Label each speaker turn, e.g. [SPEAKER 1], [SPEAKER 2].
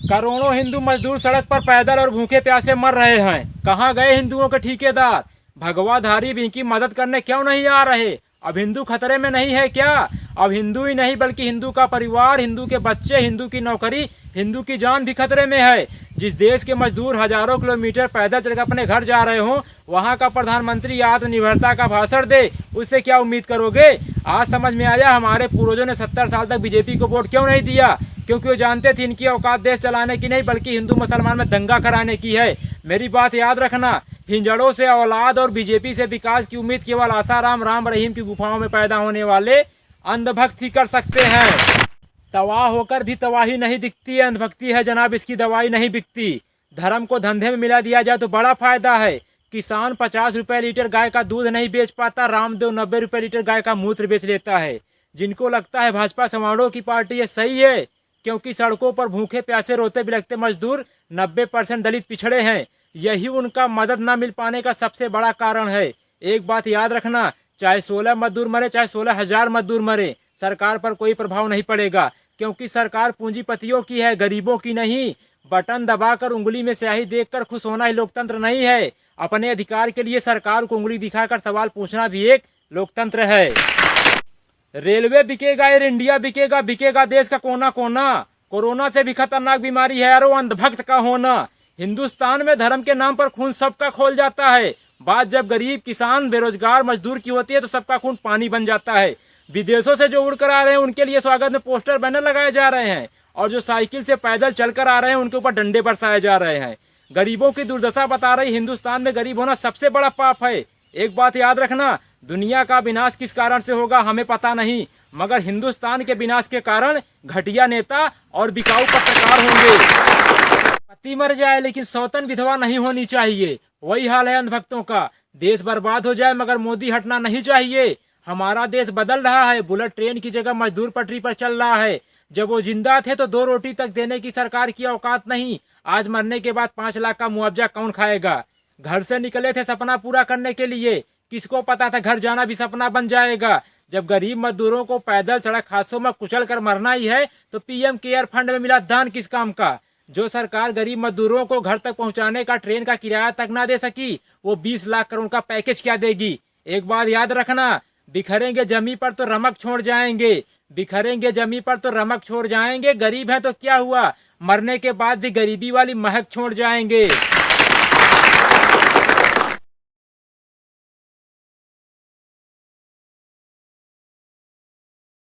[SPEAKER 1] करोड़ों हिंदू मजदूर सड़क पर पैदल और भूखे प्यासे मर रहे हैं। कहाँ गए हिंदुओं के ठेकेदार? भगवाधारी भी इनकी मदद करने क्यों नहीं आ रहे? अब हिंदू खतरे में नहीं है क्या? अब हिंदू ही नहीं बल्कि हिंदू का परिवार, हिंदू के बच्चे, हिंदू की नौकरी, हिंदू की जान भी खतरे में है। जिस देश के मजदूर हजारों किलोमीटर पैदल चलकर अपने घर जा रहे हो, वहाँ का प्रधानमंत्री आत्मनिर्भरता का भाषण दे, उससे क्या उम्मीद करोगे? आज समझ में आया हमारे पूर्वजों ने 70 साल तक बीजेपी को वोट क्यों नहीं दिया। क्योंकि वो जानते थे इनकी औकात देश चलाने की नहीं बल्कि हिंदू मुसलमान में दंगा कराने की है। मेरी बात याद रखना, हिंजड़ों से औलाद और बीजेपी से विकास की उम्मीद केवल आसाराम राम रहीम की गुफाओं में पैदा होने वाले अंधभक्त ही कर सकते हैं। तबाह होकर भी तबाही नहीं दिखती है, अंधभक्ति है जनाब, इसकी दवाई नहीं बिकती। धर्म को धंधे में मिला दिया जाए तो बड़ा फायदा है। किसान 50 रुपए लीटर गाय का दूध नहीं बेच पाता, रामदेव 90 रुपए लीटर गाय का मूत्र बेच लेता है। जिनको लगता है भाजपा समारोह की पार्टी है, सही है, क्योंकि सड़कों पर भूखे प्यासे रोते बिलखते मजदूर 90% दलित पिछड़े हैं। यही उनका मदद न मिल पाने का सबसे बड़ा कारण है। एक बात याद रखना, चाहे 16 मजदूर मरे, चाहे 16,000 मजदूर मरे, सरकार पर कोई प्रभाव नहीं पड़ेगा, क्योंकि सरकार पूंजीपतियों की है, गरीबों की नहीं। बटन दबाकर उंगली में स्याही देखकर खुश होना ही लोकतंत्र नहीं है। अपने अधिकार के लिए सरकार को उंगली दिखाकर सवाल पूछना भी एक लोकतंत्र है। रेलवे बिकेगा, एयर इंडिया बिकेगा, बिकेगा देश का कोना कोना। कोरोना से भी खतरनाक बीमारी है यारो अंधभक्त का होना। हिंदुस्तान में धर्म के नाम पर खून सबका खोल जाता है। बात जब गरीब, किसान, बेरोजगार, मजदूर की होती है तो सबका खून पानी बन जाता है। विदेशों से जो उड़कर आ रहे हैं उनके लिए स्वागत में पोस्टर बैनर लगाए जा रहे हैं, और जो साइकिल से पैदल चलकर आ रहे हैं उनके ऊपर डंडे बरसाए जा रहे हैं। गरीबों की दुर्दशा बता रही हिंदुस्तान में गरीब होना सबसे बड़ा पाप है। एक बात याद रखना, दुनिया का विनाश किस कारण से होगा हमें पता नहीं, मगर हिंदुस्तान के विनाश के कारण घटिया नेता और बिकाऊ पत्रकार होंगे। पति मर जाए लेकिन सौतन विधवा नहीं होनी चाहिए, वही हाल है अंधभक्तों का। देश बर्बाद हो जाए मगर मोदी हटना नहीं चाहिए। हमारा देश बदल रहा है, बुलेट ट्रेन की जगह मजदूर पटरी पर चल रहा है। जब वो जिंदा थे तो 2 रोटी तक देने की सरकार की औकात नहीं, आज मरने के बाद 5 लाख का मुआवजा कौन खाएगा? घर से निकले थे सपना पूरा करने के लिए, किसको पता था घर जाना भी सपना बन जाएगा। जब गरीब मजदूरों को पैदल सड़क हादसों में कुचल कर मरना ही है तो पीएम केयर फंड में मिला दान किस काम का? जो सरकार गरीब मजदूरों को घर तक पहुंचाने का ट्रेन का किराया तक ना दे सकी, वो 20 लाख करोड़ का पैकेज क्या देगी? एक बात याद रखना, बिखरेंगे जमी पर तो रमक छोड़ जाएंगे, बिखरेंगे जमी पर तो रमक छोड़ जाएंगे। गरीब है तो क्या हुआ, मरने के बाद भी गरीबी वाली महक छोड़ जाएंगे।